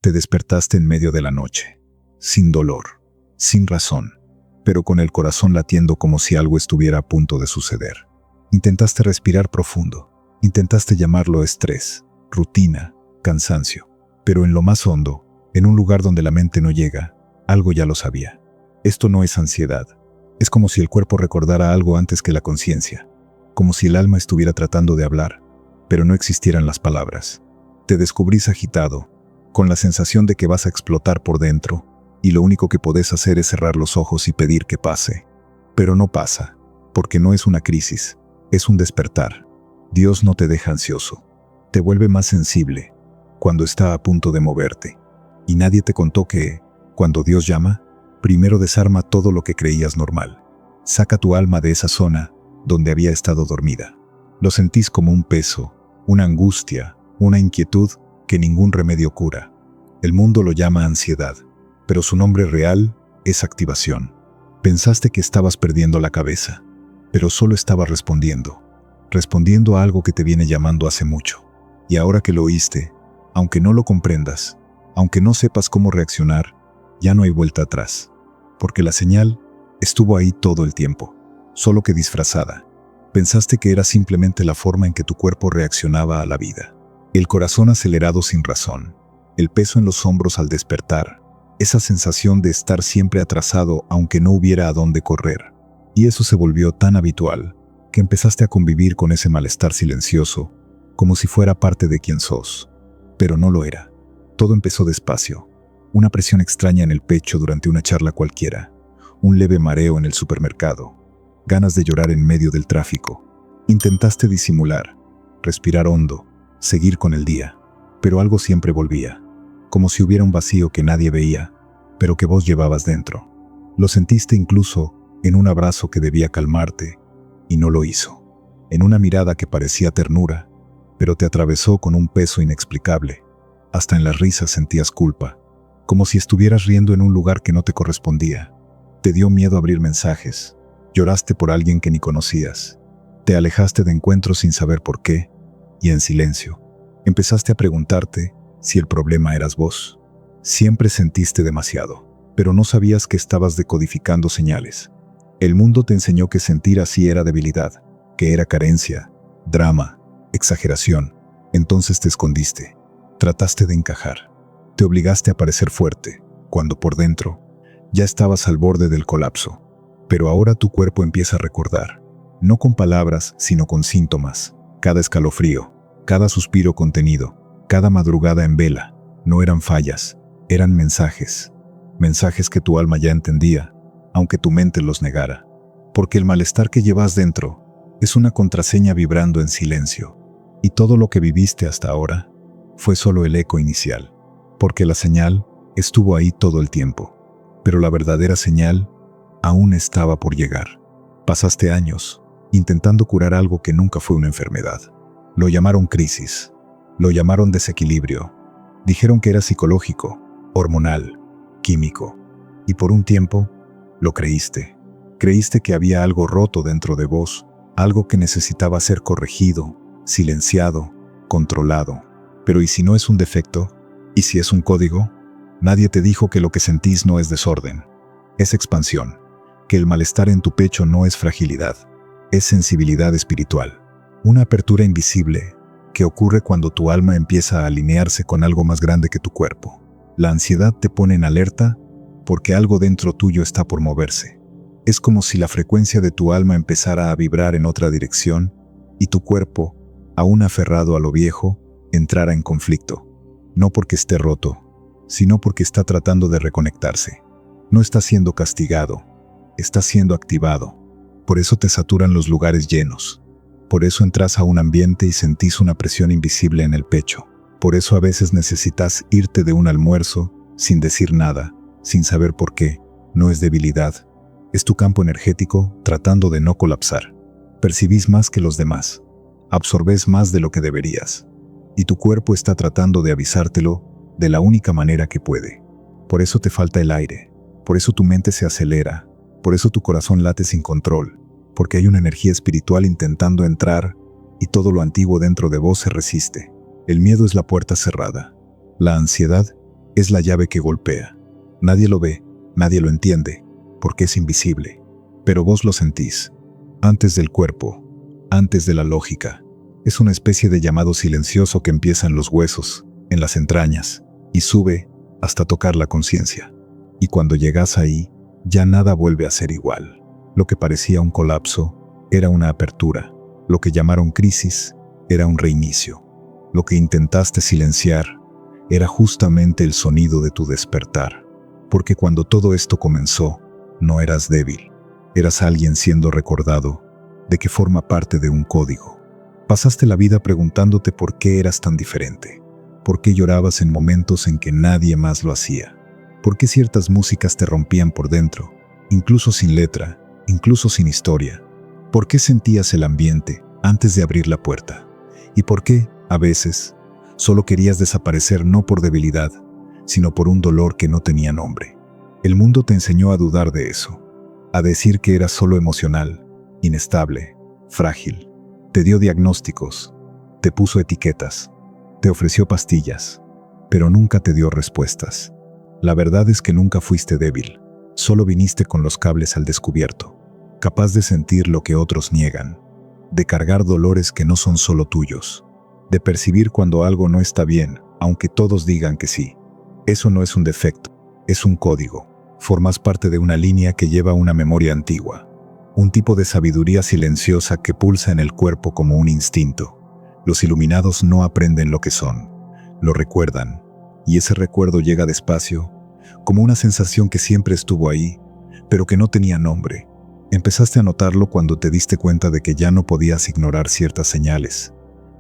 Te despertaste en medio de la noche, sin dolor, sin razón, pero con el corazón latiendo como si algo estuviera a punto de suceder. Intentaste respirar profundo, intentaste llamarlo estrés, rutina, cansancio, pero en lo más hondo, en un lugar donde la mente no llega, algo ya lo sabía. Esto no es ansiedad, es como si el cuerpo recordara algo antes que la conciencia, como si el alma estuviera tratando de hablar, pero no existieran las palabras. Te descubrís agitado, con la sensación de que vas a explotar por dentro, y lo único que podés hacer es cerrar los ojos y pedir que pase. Pero no pasa, porque no es una crisis, es un despertar. Dios no te deja ansioso, te vuelve más sensible, cuando está a punto de moverte. Y nadie te contó que, cuando Dios llama, primero desarma todo lo que creías normal. Saca tu alma de esa zona donde había estado dormida. Lo sentís como un peso, una angustia, una inquietud que ningún remedio cura. El mundo lo llama ansiedad, pero su nombre real es activación. Pensaste que estabas perdiendo la cabeza, pero solo estabas respondiendo a algo que te viene llamando hace mucho. Y ahora que lo oíste, aunque no lo comprendas, aunque no sepas cómo reaccionar, ya no hay vuelta atrás, porque la señal estuvo ahí todo el tiempo, solo que disfrazada. Pensaste que era simplemente la forma en que tu cuerpo reaccionaba a la vida. El corazón acelerado sin razón, el peso en los hombros al despertar, esa sensación de estar siempre atrasado aunque no hubiera a dónde correr. Y eso se volvió tan habitual que empezaste a convivir con ese malestar silencioso, como si fuera parte de quien sos. Pero no lo era. Todo empezó despacio. Una presión extraña en el pecho durante una charla cualquiera, un leve mareo en el supermercado, ganas de llorar en medio del tráfico. Intentaste disimular, respirar hondo, seguir con el día, pero algo siempre volvía, como si hubiera un vacío que nadie veía, pero que vos llevabas dentro. Lo sentiste incluso en un abrazo que debía calmarte, y no lo hizo. En una mirada que parecía ternura, pero te atravesó con un peso inexplicable. Hasta en las risas sentías culpa, como si estuvieras riendo en un lugar que no te correspondía. Te dio miedo abrir mensajes, lloraste por alguien que ni conocías, te alejaste de encuentros sin saber por qué, y en silencio, empezaste a preguntarte si el problema eras vos. Siempre sentiste demasiado, pero no sabías que estabas decodificando señales. El mundo te enseñó que sentir así era debilidad, que era carencia, drama, exageración. Entonces te escondiste, trataste de encajar, te obligaste a parecer fuerte, cuando por dentro ya estabas al borde del colapso. Pero ahora tu cuerpo empieza a recordar, no con palabras, sino con síntomas. Cada escalofrío, cada suspiro contenido, cada madrugada en vela, no eran fallas, eran mensajes. Mensajes que tu alma ya entendía, aunque tu mente los negara. Porque el malestar que llevas dentro es una contraseña vibrando en silencio. Y todo lo que viviste hasta ahora fue solo el eco inicial. Porque la señal estuvo ahí todo el tiempo. Pero la verdadera señal aún estaba por llegar. Pasaste años intentando curar algo que nunca fue una enfermedad. Lo llamaron crisis, lo llamaron desequilibrio. Dijeron que era psicológico, hormonal, químico. Y por un tiempo lo creíste. Creíste que había algo roto dentro de vos, algo que necesitaba ser corregido, silenciado, controlado. Pero ¿y si no es un defecto? ¿Y si es un código? Nadie te dijo que lo que sentís no es desorden, es expansión, que el malestar en tu pecho no es fragilidad, es sensibilidad espiritual, una apertura invisible que ocurre cuando tu alma empieza a alinearse con algo más grande que tu cuerpo. La ansiedad te pone en alerta porque algo dentro tuyo está por moverse. Es como si la frecuencia de tu alma empezara a vibrar en otra dirección y tu cuerpo, aún aferrado a lo viejo, entrara en conflicto. No porque esté roto, sino porque está tratando de reconectarse. No está siendo castigado, está siendo activado. Por eso te saturan los lugares llenos. Por eso entras a un ambiente y sentís una presión invisible en el pecho. Por eso a veces necesitas irte de un almuerzo sin decir nada, sin saber por qué. No es debilidad, es tu campo energético tratando de no colapsar. Percibís más que los demás, absorbés más de lo que deberías. Y tu cuerpo está tratando de avisártelo de la única manera que puede. Por eso te falta el aire, por eso tu mente se acelera, por eso tu corazón late sin control, porque hay una energía espiritual intentando entrar y todo lo antiguo dentro de vos se resiste. El miedo es la puerta cerrada. La ansiedad Es la llave que golpea. Nadie lo ve, nadie lo entiende, porque es invisible. Pero vos lo sentís. Antes del cuerpo, antes de la lógica. Es una especie de llamado silencioso que empieza en los huesos, en las entrañas, y sube hasta tocar la conciencia. Y cuando llegas ahí, ya nada vuelve a ser igual. Lo que parecía un colapso era una apertura. Lo que llamaron crisis era un reinicio. Lo que intentaste silenciar era justamente el sonido de tu despertar. Porque cuando todo esto comenzó, no eras débil. Eras alguien siendo recordado, de que forma parte de un código. Pasaste la vida preguntándote por qué eras tan diferente. ¿Por qué llorabas en momentos en que nadie más lo hacía? ¿Por qué ciertas músicas te rompían por dentro, incluso sin letra, incluso sin historia? ¿Por qué sentías el ambiente antes de abrir la puerta? ¿Y por qué, a veces, solo querías desaparecer no por debilidad, sino por un dolor que no tenía nombre? El mundo te enseñó a dudar de eso, a decir que eras solo emocional, inestable, frágil. Te dio diagnósticos, te puso etiquetas, te ofreció pastillas, pero nunca te dio respuestas. La verdad es que nunca fuiste débil, solo viniste con los cables al descubierto, capaz de sentir lo que otros niegan, de cargar dolores que no son solo tuyos, de percibir cuando algo no está bien, aunque todos digan que sí. Eso no es un defecto, es un código. Formas parte de una línea que lleva una memoria antigua, un tipo de sabiduría silenciosa que pulsa en el cuerpo como un instinto. Los iluminados no aprenden lo que son, lo recuerdan, y ese recuerdo llega despacio, como una sensación que siempre estuvo ahí, pero que no tenía nombre. Empezaste a notarlo cuando te diste cuenta de que ya no podías ignorar ciertas señales.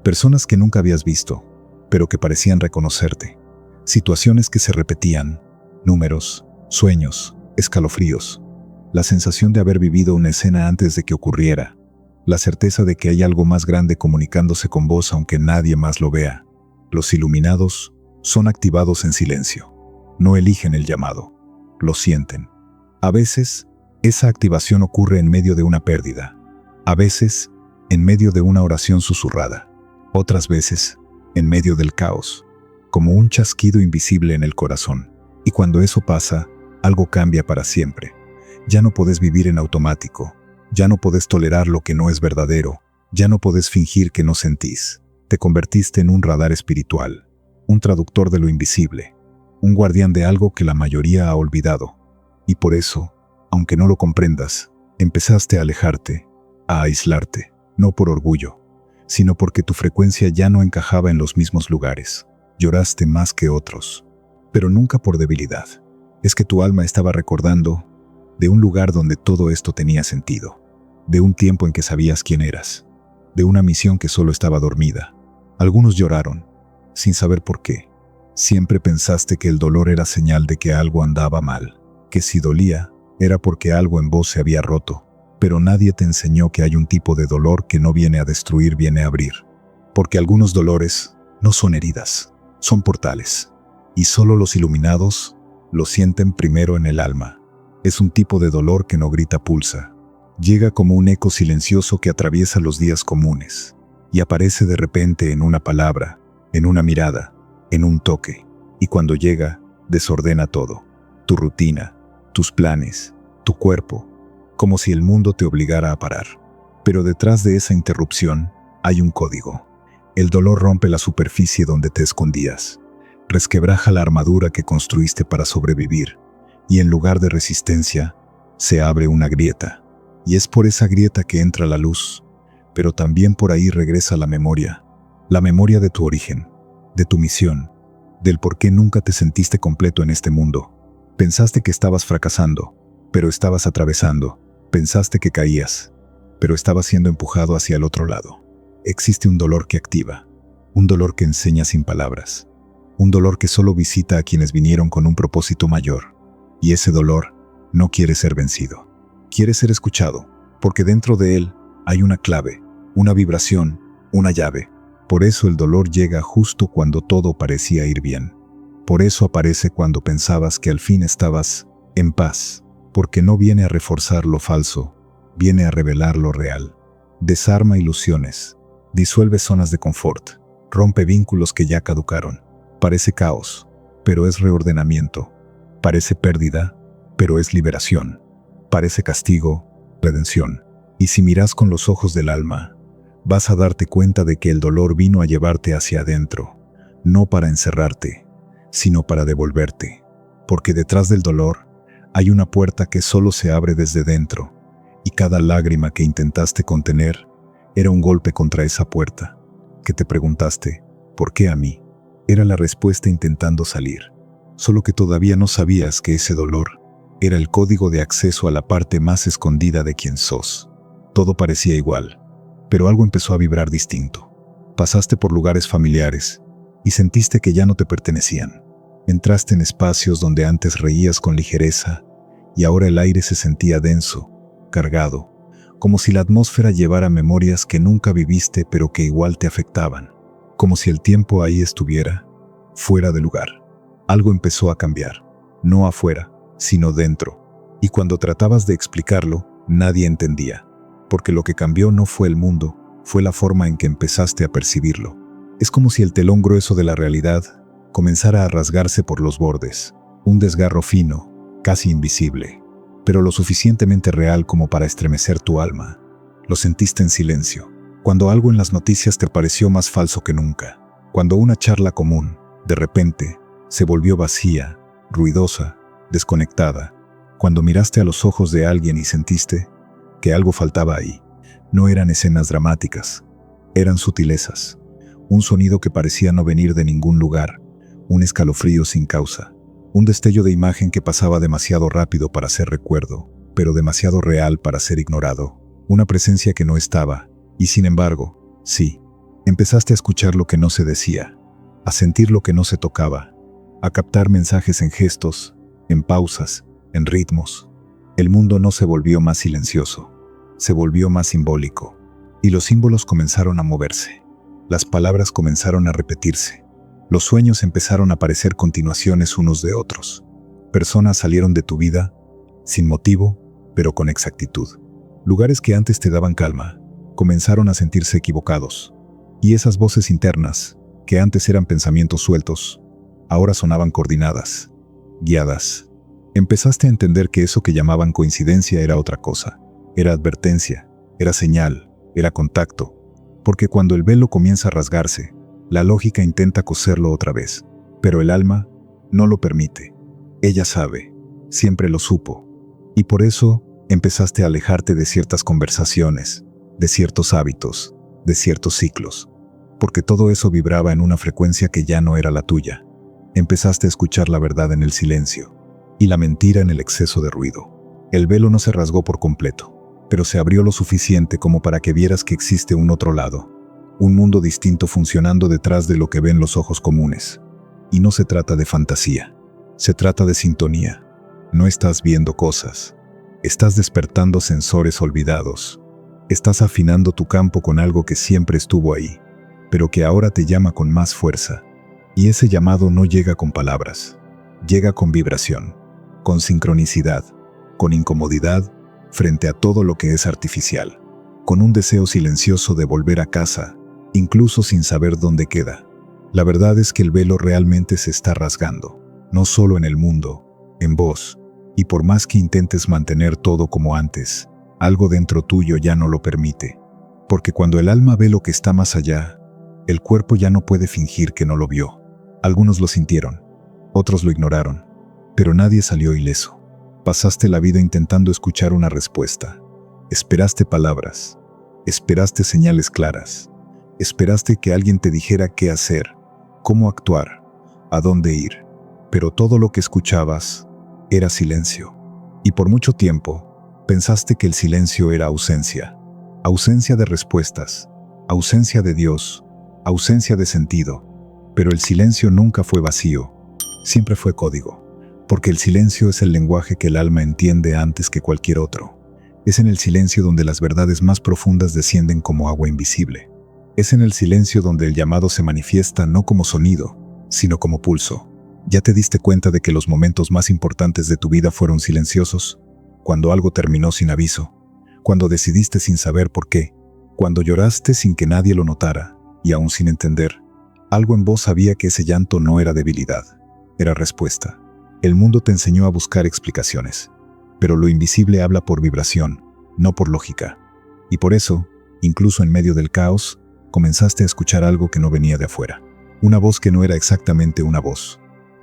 Personas que nunca habías visto, pero que parecían reconocerte. Situaciones que se repetían, números, sueños, escalofríos. La sensación de haber vivido una escena antes de que ocurriera. La certeza de que hay algo más grande comunicándose con vos aunque nadie más lo vea. Los iluminados son activados en silencio. No eligen el llamado, lo sienten. A veces, esa activación ocurre en medio de una pérdida. A veces, en medio de una oración susurrada. Otras veces, en medio del caos, como un chasquido invisible en el corazón. Y cuando eso pasa, algo cambia para siempre. Ya no podés vivir en automático. Ya no podés tolerar lo que no es verdadero. Ya no podés fingir que no sentís. Te convertiste en un radar espiritual, un traductor de lo invisible, un guardián de algo que la mayoría ha olvidado. Y por eso, aunque no lo comprendas, empezaste a alejarte, a aislarte, no por orgullo, sino porque tu frecuencia ya no encajaba en los mismos lugares. Lloraste más que otros, pero nunca por debilidad. Es que tu alma estaba recordando de un lugar donde todo esto tenía sentido, de un tiempo en que sabías quién eras, de una misión que solo estaba dormida. Algunos lloraron, sin saber por qué. Siempre pensaste que el dolor era señal de que algo andaba mal, que si dolía, era porque algo en vos se había roto, pero nadie te enseñó que hay un tipo de dolor que no viene a destruir, viene a abrir. Porque algunos dolores no son heridas, son portales, y solo los iluminados lo sienten primero en el alma. Es un tipo de dolor que no grita, pulsa. Llega como un eco silencioso que atraviesa los días comunes y aparece de repente en una palabra, en una mirada, en un toque. Y cuando llega, desordena todo. Tu rutina, tus planes, tu cuerpo, como si el mundo te obligara a parar. Pero detrás de esa interrupción hay un código. El dolor rompe la superficie donde te escondías, resquebraja la armadura que construiste para sobrevivir, y en lugar de resistencia, se abre una grieta. Y es por esa grieta que entra la luz, pero también por ahí regresa la memoria de tu origen, de tu misión, del por qué nunca te sentiste completo en este mundo. Pensaste que estabas fracasando, pero estabas atravesando. Pensaste que caías, pero estabas siendo empujado hacia el otro lado. Existe un dolor que activa, un dolor que enseña sin palabras, un dolor que solo visita a quienes vinieron con un propósito mayor. Y ese dolor no quiere ser vencido, quiere ser escuchado, porque dentro de él hay una clave, una vibración, una llave. Por eso el dolor llega justo cuando todo parecía ir bien. Por eso aparece cuando pensabas que al fin estabas en paz, porque no viene a reforzar lo falso, viene a revelar lo real. Desarma ilusiones, disuelve zonas de confort, rompe vínculos que ya caducaron. Parece caos, pero es reordenamiento. Parece pérdida, pero es liberación. Parece castigo, redención. Y si miras con los ojos del alma, vas a darte cuenta de que el dolor vino a llevarte hacia adentro, no para encerrarte, sino para devolverte. Porque detrás del dolor hay una puerta que solo se abre desde dentro, y cada lágrima que intentaste contener era un golpe contra esa puerta. Que te preguntaste, ¿por qué a mí? Era la respuesta intentando salir. Solo que todavía no sabías que ese dolor era el código de acceso a la parte más escondida de quien sos. Todo parecía igual, pero algo empezó a vibrar distinto. Pasaste por lugares familiares y sentiste que ya no te pertenecían. Entraste en espacios donde antes reías con ligereza y ahora el aire se sentía denso, cargado, como si la atmósfera llevara memorias que nunca viviste pero que igual te afectaban, como si el tiempo ahí estuviera fuera de lugar. Algo empezó a cambiar, no afuera, sino dentro, y cuando tratabas de explicarlo, nadie entendía, porque lo que cambió no fue el mundo, fue la forma en que empezaste a percibirlo. Es como si el telón grueso de la realidad comenzara a rasgarse por los bordes, un desgarro fino, casi invisible, pero lo suficientemente real como para estremecer tu alma. Lo sentiste en silencio, cuando algo en las noticias te pareció más falso que nunca, cuando una charla común, de repente, se volvió vacía, ruidosa, desconectada, cuando miraste a los ojos de alguien y sentiste que algo faltaba ahí. No eran escenas dramáticas, eran sutilezas, un sonido que parecía no venir de ningún lugar, un escalofrío sin causa, un destello de imagen que pasaba demasiado rápido para ser recuerdo, pero demasiado real para ser ignorado, una presencia que no estaba, y sin embargo, sí, empezaste a escuchar lo que no se decía, a sentir lo que no se tocaba, a captar mensajes en gestos, en pausas, en ritmos. El mundo no se volvió más silencioso, se volvió más simbólico, y los símbolos comenzaron a moverse. Las palabras comenzaron a repetirse. Los sueños empezaron a parecer continuaciones unos de otros. Personas salieron de tu vida, sin motivo, pero con exactitud. Lugares que antes te daban calma, comenzaron a sentirse equivocados. Y esas voces internas, que antes eran pensamientos sueltos, ahora sonaban coordinadas, guiadas. Empezaste a entender que eso que llamaban coincidencia era otra cosa. Era advertencia, era señal, era contacto. Porque cuando el velo comienza a rasgarse, la lógica intenta coserlo otra vez. Pero el alma no lo permite. Ella sabe, siempre lo supo. Y por eso empezaste a alejarte de ciertas conversaciones, de ciertos hábitos, de ciertos ciclos. Porque todo eso vibraba en una frecuencia que ya no era la tuya. Empezaste a escuchar la verdad en el silencio y la mentira en el exceso de ruido. El velo no se rasgó por completo, pero se abrió lo suficiente como para que vieras que existe un otro lado, un mundo distinto funcionando detrás de lo que ven los ojos comunes. Y no se trata de fantasía, se trata de sintonía. No estás viendo cosas, estás despertando sensores olvidados. Estás afinando tu campo con algo que siempre estuvo ahí, pero que ahora te llama con más fuerza. Y ese llamado no llega con palabras, llega con vibración, con sincronicidad, con incomodidad frente a todo lo que es artificial, con un deseo silencioso de volver a casa, incluso sin saber dónde queda. La verdad es que el velo realmente se está rasgando, no solo en el mundo, en vos, y por más que intentes mantener todo como antes, algo dentro tuyo ya no lo permite. Porque cuando el alma ve lo que está más allá, el cuerpo ya no puede fingir que no lo vio. Algunos lo sintieron, otros lo ignoraron, pero nadie salió ileso. Pasaste la vida intentando escuchar una respuesta. Esperaste palabras, esperaste señales claras, esperaste que alguien te dijera qué hacer, cómo actuar, a dónde ir. Pero todo lo que escuchabas era silencio. Y por mucho tiempo pensaste que el silencio era ausencia. Ausencia de respuestas, ausencia de Dios, ausencia de sentido. Pero el silencio nunca fue vacío, siempre fue código. Porque el silencio es el lenguaje que el alma entiende antes que cualquier otro. Es en el silencio donde las verdades más profundas descienden como agua invisible. Es en el silencio donde el llamado se manifiesta no como sonido, sino como pulso. ¿Ya te diste cuenta de que los momentos más importantes de tu vida fueron silenciosos? Cuando algo terminó sin aviso, cuando decidiste sin saber por qué, cuando lloraste sin que nadie lo notara, y aún sin entender, algo en vos sabía que ese llanto no era debilidad, era respuesta. El mundo te enseñó a buscar explicaciones, pero lo invisible habla por vibración, no por lógica. Y por eso, incluso en medio del caos, comenzaste a escuchar algo que no venía de afuera. Una voz que no era exactamente una voz.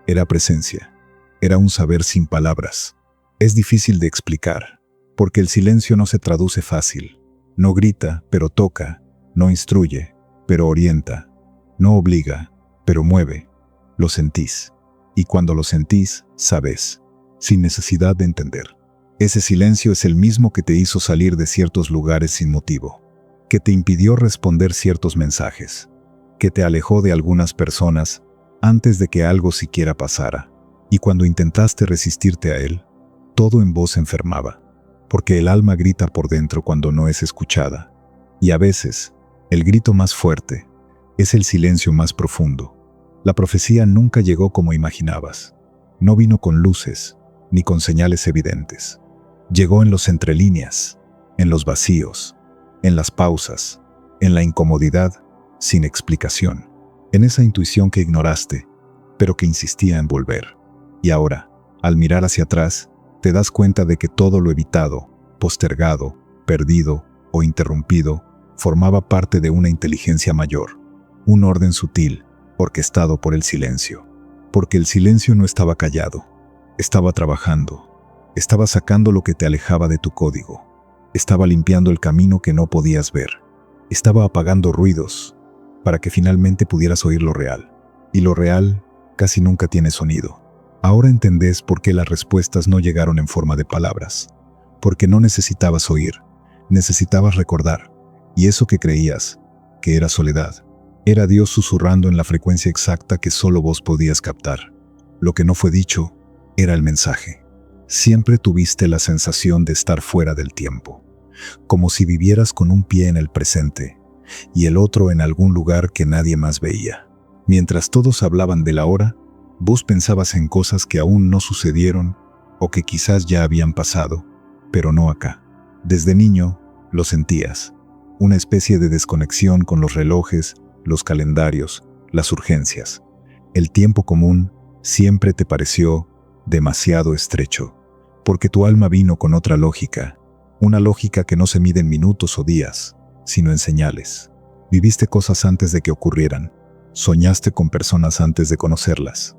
Era presencia. Era un saber sin palabras. Es difícil de explicar, porque el silencio no se traduce fácil. No grita, pero toca. No instruye, pero orienta. No obliga, pero mueve. Lo sentís. Y cuando lo sentís, sabes, sin necesidad de entender. Ese silencio es el mismo que te hizo salir de ciertos lugares sin motivo, que te impidió responder ciertos mensajes, que te alejó de algunas personas antes de que algo siquiera pasara. Y cuando intentaste resistirte a él, todo en vos enfermaba, porque el alma grita por dentro cuando no es escuchada. Y a veces, el grito más fuerte es el silencio más profundo. La profecía nunca llegó como imaginabas. No vino con luces, ni con señales evidentes. Llegó en los entrelíneas, en los vacíos, en las pausas, en la incomodidad, sin explicación, en esa intuición que ignoraste, pero que insistía en volver. Y ahora, al mirar hacia atrás, te das cuenta de que todo lo evitado, postergado, perdido o interrumpido formaba parte de una inteligencia mayor, un orden sutil, orquestado por el silencio. Porque el silencio no estaba callado, estaba trabajando, estaba sacando lo que te alejaba de tu código, estaba limpiando el camino que no podías ver, estaba apagando ruidos para que finalmente pudieras oír lo real. Y lo real casi nunca tiene sonido. Ahora entendés por qué las respuestas no llegaron en forma de palabras, porque no necesitabas oír, necesitabas recordar, y eso que creías, que era soledad, era Dios susurrando en la frecuencia exacta que solo vos podías captar. Lo que no fue dicho era el mensaje. Siempre tuviste la sensación de estar fuera del tiempo, como si vivieras con un pie en el presente y el otro en algún lugar que nadie más veía. Mientras todos hablaban de la hora, vos pensabas en cosas que aún no sucedieron o que quizás ya habían pasado, pero no acá. Desde niño lo sentías, una especie de desconexión con los relojes, los calendarios, las urgencias. El tiempo común siempre te pareció demasiado estrecho, porque tu alma vino con otra lógica, una lógica que no se mide en minutos o días, sino en señales. Viviste cosas antes de que ocurrieran, soñaste con personas antes de conocerlas,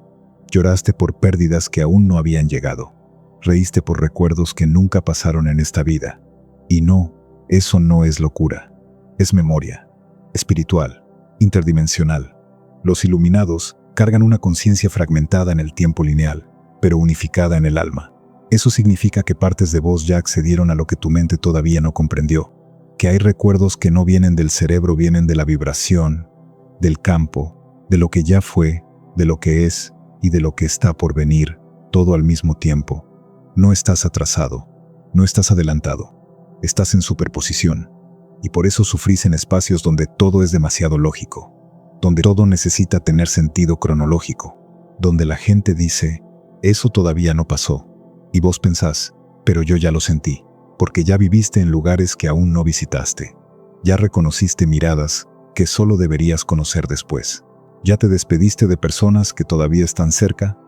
lloraste por pérdidas que aún no habían llegado, reíste por recuerdos que nunca pasaron en esta vida. Y no, eso no es locura, es memoria, espiritual, interdimensional. Los iluminados cargan una conciencia fragmentada en el tiempo lineal, pero unificada en el alma. Eso significa que partes de vos ya accedieron a lo que tu mente todavía no comprendió, que hay recuerdos que no vienen del cerebro, vienen de la vibración, del campo, de lo que ya fue, de lo que es y de lo que está por venir, todo al mismo tiempo. No estás atrasado, no estás adelantado, estás en superposición. Y por eso sufrís en espacios donde todo es demasiado lógico, donde todo necesita tener sentido cronológico, donde la gente dice, eso todavía no pasó, y vos pensás, pero yo ya lo sentí, porque ya viviste en lugares que aún no visitaste, ya reconociste miradas que solo deberías conocer después, ya te despediste de personas que todavía están cerca,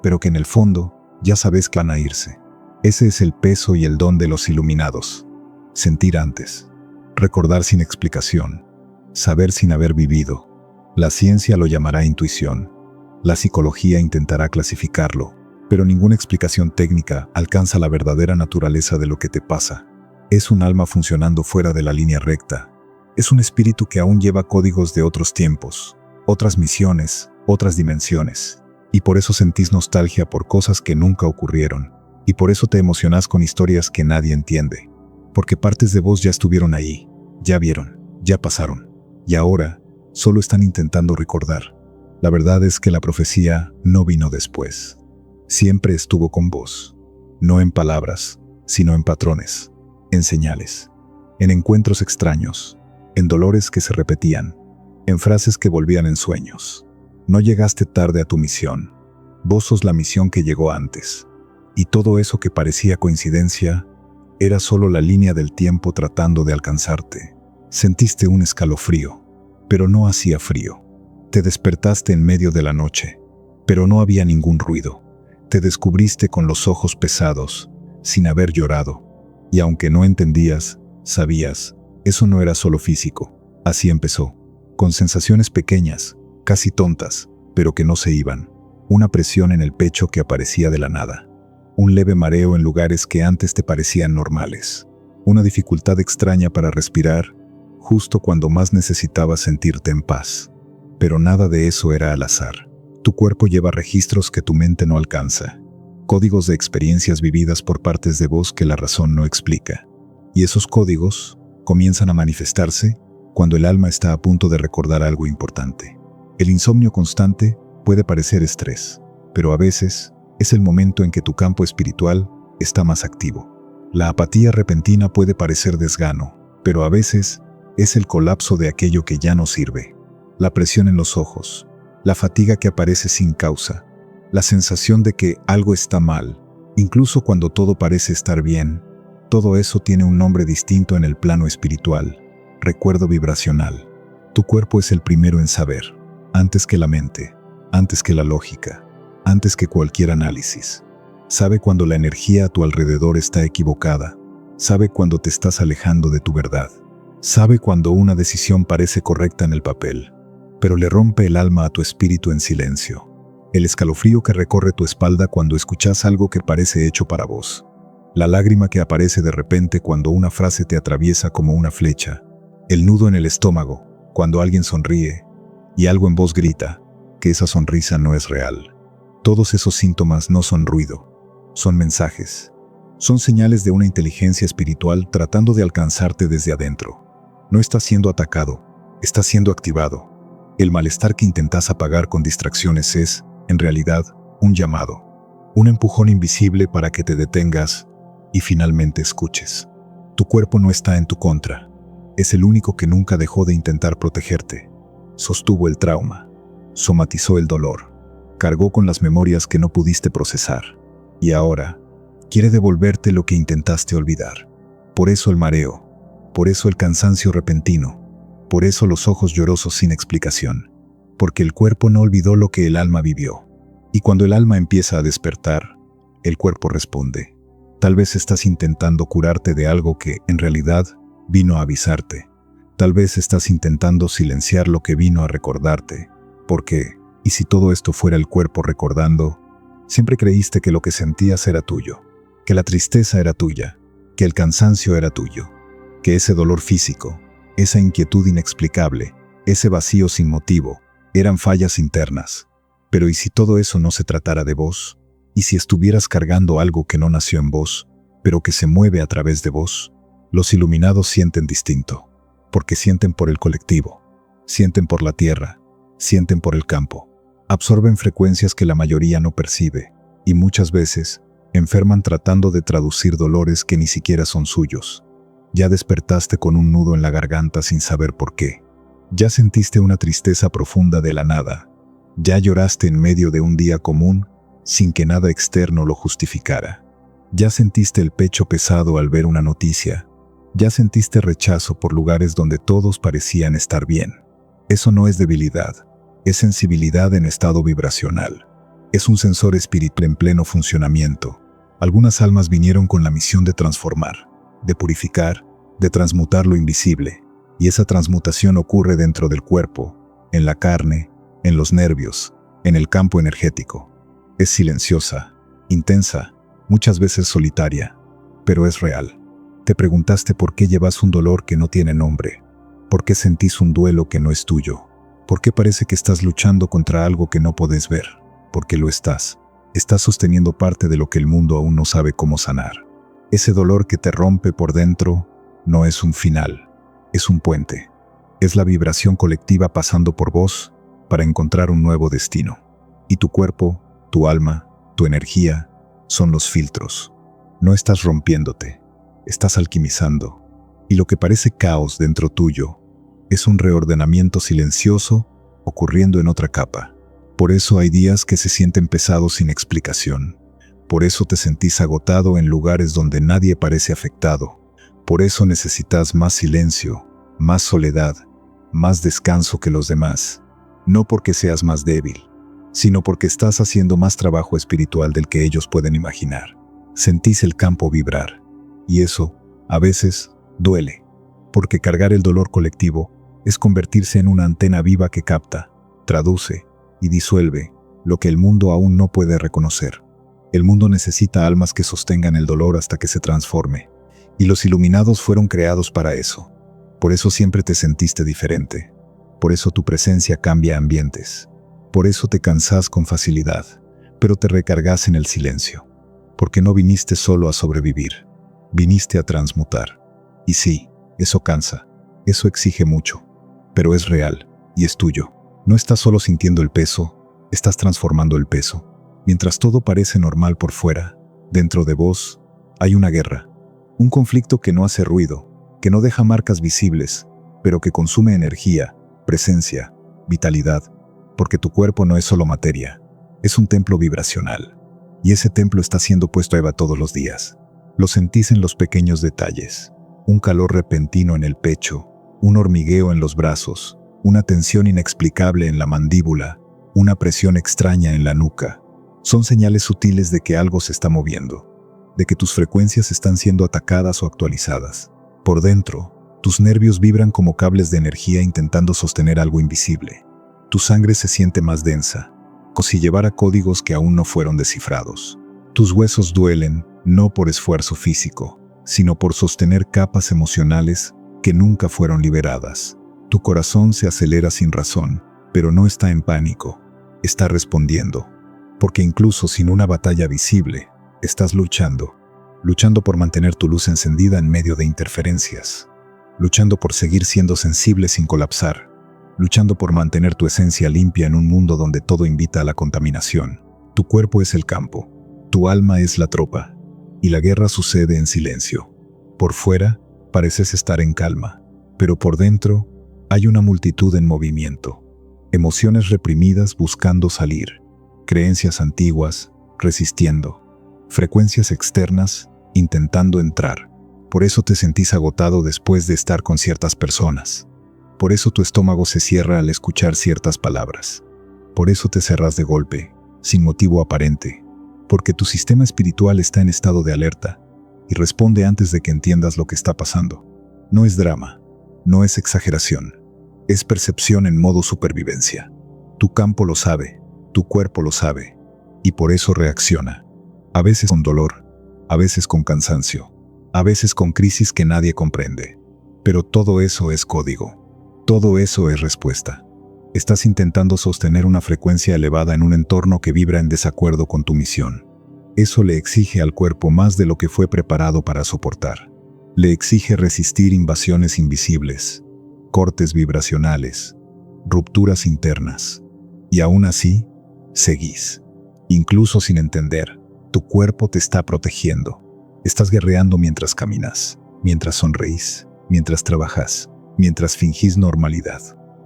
pero que en el fondo ya sabes que van a irse. Ese es el peso y el don de los iluminados, sentir antes. Recordar sin explicación, saber sin haber vivido. La ciencia lo llamará intuición, la psicología intentará clasificarlo, pero ninguna explicación técnica alcanza la verdadera naturaleza de lo que te pasa. Es un alma funcionando fuera de la línea recta, es un espíritu que aún lleva códigos de otros tiempos, otras misiones, otras dimensiones, y por eso sentís nostalgia por cosas que nunca ocurrieron, y por eso te emocionás con historias que nadie entiende, porque partes de vos ya estuvieron ahí, ya vieron, ya pasaron, y ahora solo están intentando recordar. La verdad es que la profecía no vino después. Siempre estuvo con vos, no en palabras, sino en patrones, en señales, en encuentros extraños, en dolores que se repetían, en frases que volvían en sueños. No llegaste tarde a tu misión, vos sos la misión que llegó antes, y todo eso que parecía coincidencia era solo la línea del tiempo tratando de alcanzarte. Sentiste un escalofrío, pero no hacía frío. Te despertaste en medio de la noche, Pero no había ningún ruido. Te descubriste con los ojos pesados, sin haber llorado. Y aunque no entendías, sabías, eso no era solo físico. Así empezó, con sensaciones pequeñas, casi tontas, pero que no se iban. Una presión en el pecho que aparecía de la nada. Un leve mareo en lugares que antes te parecían normales. Una dificultad extraña para respirar, justo cuando más necesitabas sentirte en paz. Pero nada de eso era al azar. Tu cuerpo lleva registros que tu mente no alcanza. Códigos de experiencias vividas por partes de vos que la razón no explica. Y esos códigos comienzan a manifestarse cuando el alma está a punto de recordar algo importante. El insomnio constante puede parecer estrés, pero a veces es el momento en que tu campo espiritual está más activo. La apatía repentina puede parecer desgano, pero a veces es el colapso de aquello que ya no sirve. La presión en los ojos, la fatiga que aparece sin causa, la sensación de que algo está mal, incluso cuando todo parece estar bien, todo eso tiene un nombre distinto en el plano espiritual, recuerdo vibracional. Tu cuerpo es el primero en saber, antes que la mente, antes que la lógica, antes que cualquier análisis. Sabe cuando la energía a tu alrededor está equivocada, sabe cuando te estás alejando de tu verdad, sabe cuando una decisión parece correcta en el papel, pero le rompe el alma a tu espíritu en silencio. El escalofrío que recorre tu espalda cuando escuchas algo que parece hecho para vos. La lágrima que aparece de repente cuando una frase te atraviesa como una flecha. El nudo en el estómago cuando alguien sonríe y algo en vos grita que esa sonrisa no es real. Todos esos síntomas no son ruido, son mensajes. Son señales de una inteligencia espiritual tratando de alcanzarte desde adentro. No estás siendo atacado, estás siendo activado. El malestar que intentas apagar con distracciones es, en realidad, un llamado. Un empujón invisible para que te detengas y finalmente escuches. Tu cuerpo no está en tu contra. Es el único que nunca dejó de intentar protegerte. Sostuvo el trauma. Somatizó el dolor. Cargó con las memorias que no pudiste procesar. Y ahora, quiere devolverte lo que intentaste olvidar. Por eso el mareo. Por eso el cansancio repentino. Por eso los ojos llorosos sin explicación. Porque el cuerpo no olvidó lo que el alma vivió. Y cuando el alma empieza a despertar, el cuerpo responde. Tal vez estás intentando curarte de algo que, en realidad, vino a avisarte. Tal vez estás intentando silenciar lo que vino a recordarte. Porque, ¿y si todo esto fuera el cuerpo recordando? Siempre creíste que lo que sentías era tuyo, que la tristeza era tuya, que el cansancio era tuyo, que ese dolor físico, esa inquietud inexplicable, ese vacío sin motivo, eran fallas internas. Pero ¿y si todo eso no se tratara de vos? ¿Y si estuvieras cargando algo que no nació en vos, pero que se mueve a través de vos? Los iluminados sienten distinto, porque sienten por el colectivo, sienten por la tierra, sienten por el campo, absorben frecuencias que la mayoría no percibe, y muchas veces enferman tratando de traducir dolores que ni siquiera son suyos. Ya despertaste con un nudo en la garganta sin saber por qué. Ya sentiste una tristeza profunda de la nada. Ya lloraste en medio de un día común sin que nada externo lo justificara. Ya sentiste el pecho pesado al ver una noticia. Ya sentiste rechazo por lugares donde todos parecían estar bien. Eso no es debilidad, es sensibilidad en estado vibracional. Es un sensor espiritual en pleno funcionamiento. Algunas almas vinieron con la misión de transformar, de purificar, de transmutar lo invisible. Y esa transmutación ocurre dentro del cuerpo, en la carne, en los nervios, en el campo energético. Es silenciosa, intensa, muchas veces solitaria, pero es real. Te preguntaste por qué llevas un dolor que no tiene nombre, por qué sentís un duelo que no es tuyo, por qué parece que estás luchando contra algo que no podés ver, porque lo estás. Estás sosteniendo parte de lo que el mundo aún no sabe cómo sanar. Ese dolor que te rompe por dentro no es un final, es un puente. Es la vibración colectiva pasando por vos para encontrar un nuevo destino. Y tu cuerpo, tu alma, tu energía son los filtros. No estás rompiéndote, estás alquimizando. Y lo que parece caos dentro tuyo es un reordenamiento silencioso ocurriendo en otra capa. Por eso hay días que se sienten pesados sin explicación. Por eso te sentís agotado en lugares donde nadie parece afectado. Por eso necesitas más silencio, más soledad, más descanso que los demás. No porque seas más débil, sino porque estás haciendo más trabajo espiritual del que ellos pueden imaginar. Sentís el campo vibrar, y eso, a veces, duele, porque cargar el dolor colectivo es convertirse en una antena viva que capta, traduce y disuelve lo que el mundo aún no puede reconocer. El mundo necesita almas que sostengan el dolor hasta que se transforme, y los iluminados fueron creados para eso. Por eso siempre te sentiste diferente. Por eso tu presencia cambia ambientes. Por eso te cansás con facilidad, pero te recargas en el silencio. Porque no viniste solo a sobrevivir, viniste a transmutar. Y sí, eso cansa, eso exige mucho, pero es real y es tuyo. No estás solo sintiendo el peso, estás transformando el peso. Mientras todo parece normal por fuera, dentro de vos hay una guerra. Un conflicto que no hace ruido, que no deja marcas visibles, pero que consume energía, presencia, vitalidad, porque tu cuerpo no es solo materia, es un templo vibracional. Y ese templo está siendo puesto a prueba todos los días. Lo sentís en los pequeños detalles. Un calor repentino en el pecho, un hormigueo en los brazos, una tensión inexplicable en la mandíbula, una presión extraña en la nuca. Son señales sutiles de que algo se está moviendo, de que tus frecuencias están siendo atacadas o actualizadas. Por dentro, tus nervios vibran como cables de energía intentando sostener algo invisible. Tu sangre se siente más densa, como si llevara códigos que aún no fueron descifrados. Tus huesos duelen, no por esfuerzo físico, sino por sostener capas emocionales que nunca fueron liberadas. Tu corazón se acelera sin razón, pero no está en pánico, está respondiendo. Porque incluso sin una batalla visible, estás luchando por mantener tu luz encendida en medio de interferencias, luchando por seguir siendo sensible sin colapsar, luchando por mantener tu esencia limpia en un mundo donde todo invita a la contaminación. Tu cuerpo es el campo, tu alma es la tropa, y la guerra sucede en silencio. Por fuera, pareces estar en calma, pero por dentro hay una multitud en movimiento, emociones reprimidas buscando salir, creencias antiguas resistiendo, frecuencias externas intentando entrar. Por eso te sentís agotado después de estar con ciertas personas. Por eso tu estómago se cierra al escuchar ciertas palabras. Por eso te cerrás de golpe, sin motivo aparente. Porque tu sistema espiritual está en estado de alerta y responde antes de que entiendas lo que está pasando. No es drama, no es exageración, es percepción en modo supervivencia. Tu campo lo sabe, tu cuerpo lo sabe, y por eso reacciona. A veces con dolor, a veces con cansancio, a veces con crisis que nadie comprende. Pero todo eso es código, todo eso es respuesta. Estás intentando sostener una frecuencia elevada en un entorno que vibra en desacuerdo con tu misión. Eso le exige al cuerpo más de lo que fue preparado para soportar. Le exige resistir invasiones invisibles, cortes vibracionales, rupturas internas. Y aún así, seguís. Incluso sin entender, tu cuerpo te está protegiendo. Estás guerreando mientras caminas, mientras sonreís, mientras trabajas, mientras fingís normalidad.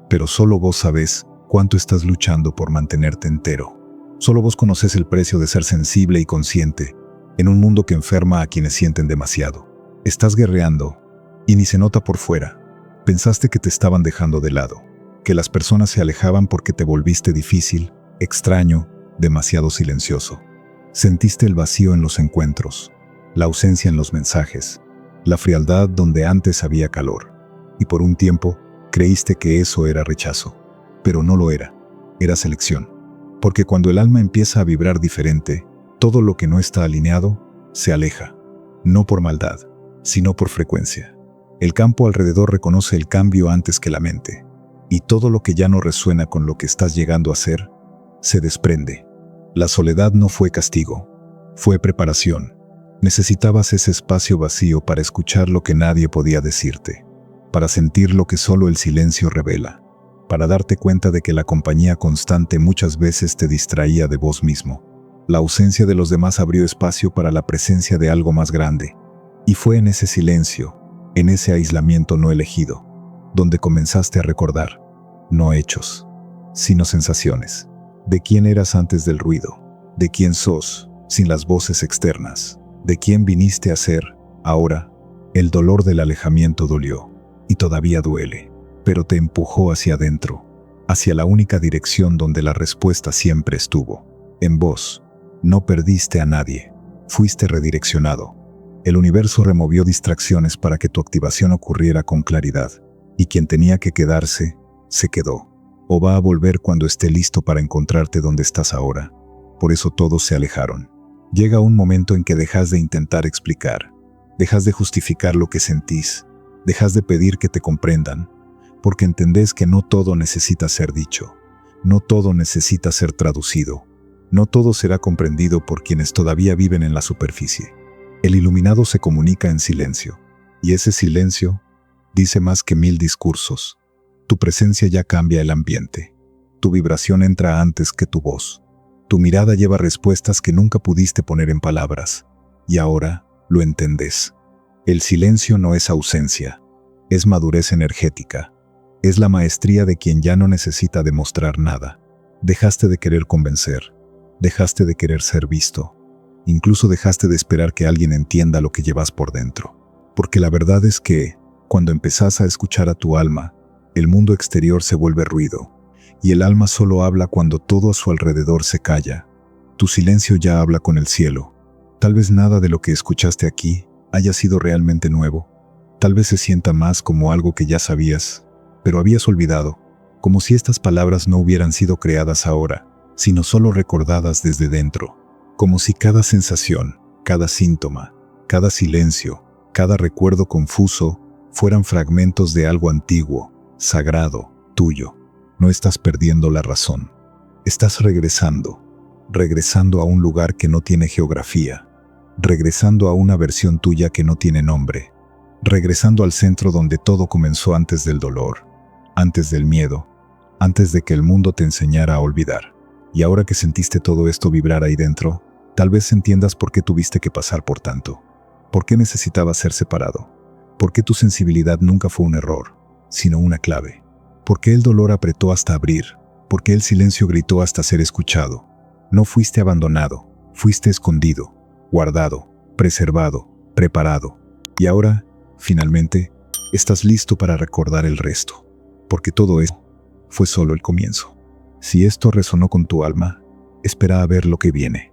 Pero solo vos sabés cuánto estás luchando por mantenerte entero. Solo vos conocés el precio de ser sensible y consciente en un mundo que enferma a quienes sienten demasiado. Estás guerreando y ni se nota por fuera. Pensaste que te estaban dejando de lado, que las personas se alejaban porque te volviste difícil, extraño, demasiado silencioso. Sentiste el vacío en los encuentros, la ausencia en los mensajes, la frialdad donde antes había calor. Y por un tiempo, creíste que eso era rechazo. Pero no lo era, era selección. Porque cuando el alma empieza a vibrar diferente, todo lo que no está alineado se aleja. No por maldad, sino por frecuencia. El campo alrededor reconoce el cambio antes que la mente. Y todo lo que ya no resuena con lo que estás llegando a ser, se desprende. La soledad no fue castigo, fue preparación. Necesitabas ese espacio vacío para escuchar lo que nadie podía decirte, para sentir lo que solo el silencio revela, para darte cuenta de que la compañía constante muchas veces te distraía de vos mismo. La ausencia de los demás abrió espacio para la presencia de algo más grande. Y fue en ese silencio, en ese aislamiento no elegido, donde comenzaste a recordar, no hechos, sino sensaciones, de quién eras antes del ruido, de quién sos sin las voces externas, de quién viniste a ser ahora. El dolor del alejamiento dolió, y todavía duele, pero te empujó hacia adentro. hacia la única dirección donde la respuesta siempre estuvo, en vos. No perdiste a nadie, fuiste redireccionado. El universo removió distracciones para que tu activación ocurriera con claridad, y quien tenía que quedarse, se quedó, o va a volver cuando esté listo para encontrarte donde estás ahora. Por eso todos se alejaron. Llega un momento en que dejas de intentar explicar, dejas de justificar lo que sentís, dejas de pedir que te comprendan, porque entendés que no todo necesita ser dicho, no todo necesita ser traducido, no todo será comprendido por quienes todavía viven en la superficie. El iluminado se comunica en silencio, y ese silencio dice más que 1000 discursos. Tu presencia ya cambia el ambiente, tu vibración entra antes que tu voz, tu mirada lleva respuestas que nunca pudiste poner en palabras, y ahora lo entendés. El silencio no es ausencia, es madurez energética, es la maestría de quien ya no necesita demostrar nada. Dejaste de querer convencer, dejaste de querer ser visto, incluso dejaste de esperar que alguien entienda lo que llevas por dentro. Porque la verdad es que, cuando empezás a escuchar a tu alma, el mundo exterior se vuelve ruido, y el alma solo habla cuando todo a su alrededor se calla. Tu silencio ya habla con el cielo. Tal vez nada de lo que escuchaste aquí haya sido realmente nuevo. Tal vez se sienta más como algo que ya sabías, pero habías olvidado, como si estas palabras no hubieran sido creadas ahora, sino solo recordadas desde dentro, como si cada sensación, cada síntoma, cada silencio, cada recuerdo confuso fueran fragmentos de algo antiguo, sagrado, tuyo. No estás perdiendo la razón. Estás regresando a un lugar que no tiene geografía, regresando a una versión tuya que no tiene nombre, regresando al centro donde todo comenzó antes del dolor, antes del miedo, antes de que el mundo te enseñara a olvidar. Y ahora que sentiste todo esto vibrar ahí dentro, tal vez entiendas por qué tuviste que pasar por tanto, por qué necesitabas ser separado, por qué tu sensibilidad nunca fue un error, sino una clave, por qué el dolor apretó hasta abrir, por qué el silencio gritó hasta ser escuchado. No fuiste abandonado, fuiste escondido, guardado, preservado, preparado. Y ahora, finalmente, estás listo para recordar el resto, porque todo esto fue solo el comienzo. Si esto resonó con tu alma, espera a ver lo que viene.